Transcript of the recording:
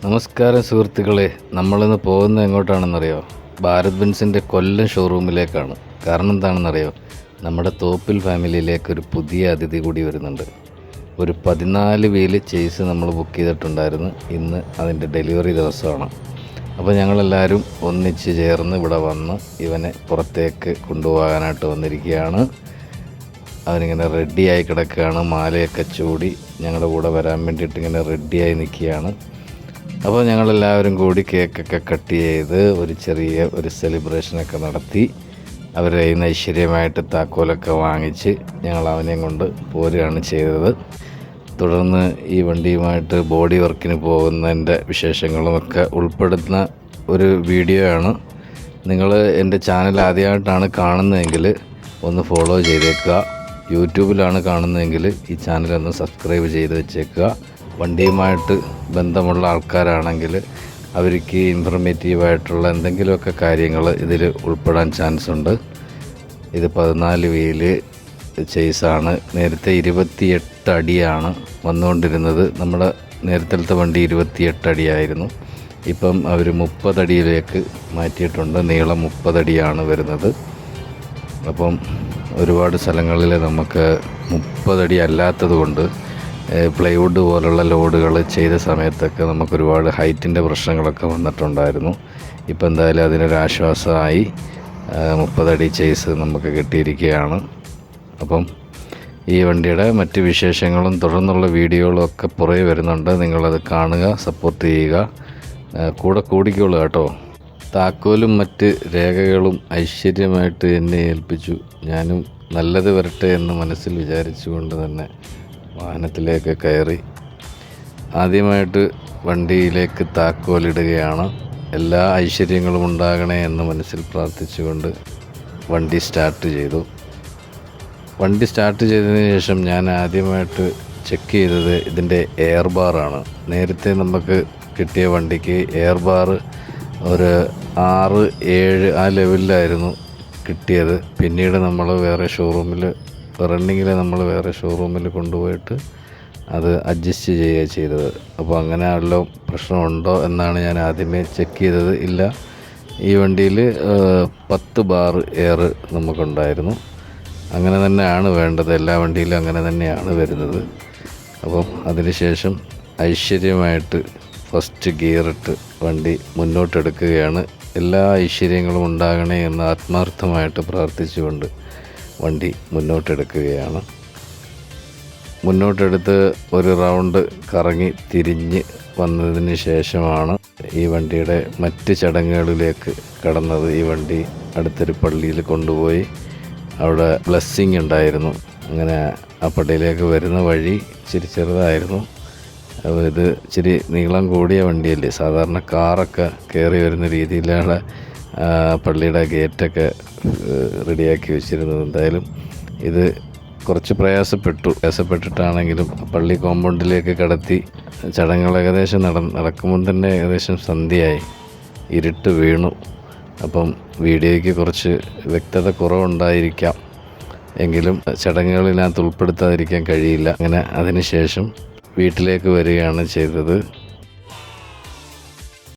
നമസ്കാരം സുഹൃത്തുക്കളെ, നമ്മളിന്ന് പോകുന്നത് എങ്ങോട്ടാണെന്നറിയോ? ഭാരത് ബെൻസിൻ്റെ കൊല്ലം ഷോറൂമിലേക്കാണ്. കാരണം എന്താണെന്നറിയോ? നമ്മുടെ തോപ്പിൽ ഫാമിലിയിലേക്കൊരു പുതിയ അതിഥി കൂടി വരുന്നുണ്ട്. ഒരു 14 വീല് ചേസ് നമ്മൾ ബുക്ക് ചെയ്തിട്ടുണ്ടായിരുന്നു. ഇന്ന് അതിൻ്റെ ഡെലിവറി ദിവസമാണ്. അപ്പോൾ ഞങ്ങളെല്ലാവരും ഒന്നിച്ച് ചേർന്ന് ഇവിടെ വന്ന് ഇവനെ പുറത്തേക്ക് കൊണ്ടുപോകാനായിട്ട് വന്നിരിക്കുകയാണ്. അവനിങ്ങനെ റെഡിയായി കിടക്കുകയാണ്. മാലയൊക്കെ ചൂടി ഞങ്ങളുടെ കൂടെ വരാൻ വേണ്ടിയിട്ട് ഇങ്ങനെ റെഡിയായി നിൽക്കുകയാണ്. അപ്പോൾ ഞങ്ങളെല്ലാവരും കൂടി കേക്കൊക്കെ കട്ട് ചെയ്ത് ഒരു സെലിബ്രേഷനൊക്കെ നടത്തി അവരുടെ കയ്യിൽ നിന്ന് ഐശ്വര്യമായിട്ട് താക്കോലൊക്കെ വാങ്ങിച്ച് ഞങ്ങൾ അവനെയും കൊണ്ട് പോരുകയാണ് ചെയ്തത്. തുടർന്ന് ഈ വണ്ടിയുമായിട്ട് ബോഡി വർക്കിന് പോകുന്നതിൻ്റെ വിശേഷങ്ങളുമൊക്കെ ഉൾപ്പെടുത്തുന്ന ഒരു വീഡിയോ ആണ്. നിങ്ങൾ എൻ്റെ ചാനൽ ആദ്യമായിട്ടാണ് കാണുന്നതെങ്കിൽ ഒന്ന് ഫോളോ ചെയ്തേക്കുക. യൂട്യൂബിലാണ് കാണുന്നതെങ്കിൽ ഈ ചാനലൊന്ന് സബ്സ്ക്രൈബ് ചെയ്ത് വെച്ചേക്കുക. വണ്ടിയുമായിട്ട് ബന്ധമുള്ള ആൾക്കാരാണെങ്കിൽ അവർക്ക് ഇൻഫർമേറ്റീവായിട്ടുള്ള എന്തെങ്കിലുമൊക്കെ കാര്യങ്ങൾ ഇതിൽ ഉൾപ്പെടാൻ ചാൻസ് ഉണ്ട്. ഇത് 14 വീല് ചേസാണ്. നേരത്തെ 28 അടിയാണ് വന്നുകൊണ്ടിരുന്നത്. നമ്മുടെ നേരത്തെ വണ്ടി 28 അടിയായിരുന്നു. ഇപ്പം അവർ 30 അടിയിലേക്ക് മാറ്റിയിട്ടുണ്ട്. നീളം 30 അടിയാണ് വരുന്നത്. അപ്പം ഒരുപാട് സ്ഥലങ്ങളിൽ നമുക്ക് 30 അടി അല്ലാത്തത് കൊണ്ട് പ്ലൈവുഡ് പോലുള്ള ലോഡുകൾ ചെയ്ത സമയത്തൊക്കെ നമുക്കൊരുപാട് ഹൈറ്റിൻ്റെ പ്രശ്നങ്ങളൊക്കെ വന്നിട്ടുണ്ടായിരുന്നു. ഇപ്പം എന്തായാലും അതിനൊരാശ്വാസമായി 30 അടി ചേസ് നമുക്ക് കിട്ടിയിരിക്കുകയാണ്. അപ്പം ഈ വണ്ടിയുടെ മറ്റ് വിശേഷങ്ങളും തുടർന്നുള്ള വീഡിയോകളും ഒക്കെ പുറകെ വരുന്നുണ്ട്. നിങ്ങളത് കാണുക, സപ്പോർട്ട് ചെയ്യുക, കൂടെ കൂടിക്കോളൂ കേട്ടോ. താക്കോലും മറ്റ് രേഖകളും ഐശ്വര്യമായിട്ട് എന്നെ ഏൽപ്പിച്ചു. ഞാനും നല്ലത് വരട്ടെ എന്ന് മനസ്സിൽ വിചാരിച്ചുകൊണ്ട് തന്നെ വാഹനത്തിലേക്ക് കയറി ആദ്യമായിട്ട് വണ്ടിയിലേക്ക് താക്കോലിടുകയാണ്. എല്ലാ ഐശ്വര്യങ്ങളും ഉണ്ടാകണേ എന്ന് മനസ്സിൽ പ്രാർത്ഥിച്ചുകൊണ്ട് വണ്ടി സ്റ്റാർട്ട് ചെയ്തു. വണ്ടി സ്റ്റാർട്ട് ചെയ്തതിന് ശേഷം ഞാൻ ആദ്യമായിട്ട് ചെക്ക് ചെയ്തത് ഇതിൻ്റെ എയർ ബാറാണ്. നേരത്തെ നമുക്ക് കിട്ടിയ വണ്ടിക്ക് എയർ ബാർ ഒരു 6-7 ആ ലെവലിലായിരുന്നു കിട്ടിയത്. പിന്നീട് നമ്മൾ വേറെ ഷോറൂമിൽ നമ്മൾ വേറെ ഷോറൂമിൽ കൊണ്ടുപോയിട്ട് അത് അഡ്ജസ്റ്റ് ചെയ്യുക ചെയ്തത്. അപ്പോൾ അങ്ങനെ വല്ലതും പ്രശ്നമുണ്ടോ എന്നാണ് ഞാൻ ആദ്യമേ ചെക്ക് ചെയ്തത്. ഇല്ല, ഈ വണ്ടിയിൽ 10 ബാർ എയർ നമുക്കുണ്ടായിരുന്നു. അങ്ങനെ തന്നെയാണ് വേണ്ടത്. എല്ലാ വണ്ടിയിലും അങ്ങനെ തന്നെയാണ് വരുന്നത്. അപ്പം അതിനുശേഷം ഐശ്വര്യമായിട്ട് ഫസ്റ്റ് ഗിയറിട്ട് വണ്ടി മുന്നോട്ടെടുക്കുകയാണ്. എല്ലാ ഐശ്വര്യങ്ങളും ഉണ്ടാകണേ എന്ന് ആത്മാർത്ഥമായിട്ട് പ്രാർത്ഥിച്ചുകൊണ്ട് വണ്ടി മുന്നോട്ടെടുക്കുകയാണ്. മുന്നോട്ടെടുത്ത് ഒരു റൗണ്ട് കറങ്ങി തിരിഞ്ഞ് വന്നതിന് ശേഷമാണ് ഈ വണ്ടിയുടെ മറ്റ് ചടങ്ങുകളിലേക്ക് കടന്നത്. ഈ വണ്ടി അടുത്തൊരു പള്ളിയിൽ കൊണ്ടുപോയി അവിടെ ബ്ലെസ്സിങ് ഉണ്ടായിരുന്നു. അങ്ങനെ ആ പള്ളിയിലേക്ക് വരുന്ന വഴി ഇച്ചിരി ചെറുതായിരുന്നു. ഇത് ഇച്ചിരി നീളം കൂടിയ വണ്ടിയല്ലേ. സാധാരണ കാറൊക്കെ കയറി വരുന്ന രീതിയിലാണ് പള്ളിയുടെ ഗേറ്റൊക്കെ റെഡിയാക്കി വെച്ചിരുന്നത്. എന്തായാലും ഇത് കുറച്ച് പ്രയാസപ്പെട്ടിട്ടാണെങ്കിലും പള്ളി കോമ്പൗണ്ടിലേക്ക് കടത്തി ചടങ്ങുകൾ ഏകദേശം നടക്കുമ്പോൾ തന്നെ ഏകദേശം സന്ധ്യയായി, ഇരുട്ട് വീണു. അപ്പം വീഡിയോയ്ക്ക് കുറച്ച് വ്യക്തത കുറവുണ്ടായിരിക്കാം, എങ്കിലും ചടങ്ങുകളിനകത്ത് ഉൾപ്പെടുത്താതിരിക്കാൻ കഴിയില്ല. അങ്ങനെ അതിനുശേഷം വീട്ടിലേക്ക് വരികയാണ് ചെയ്തത്.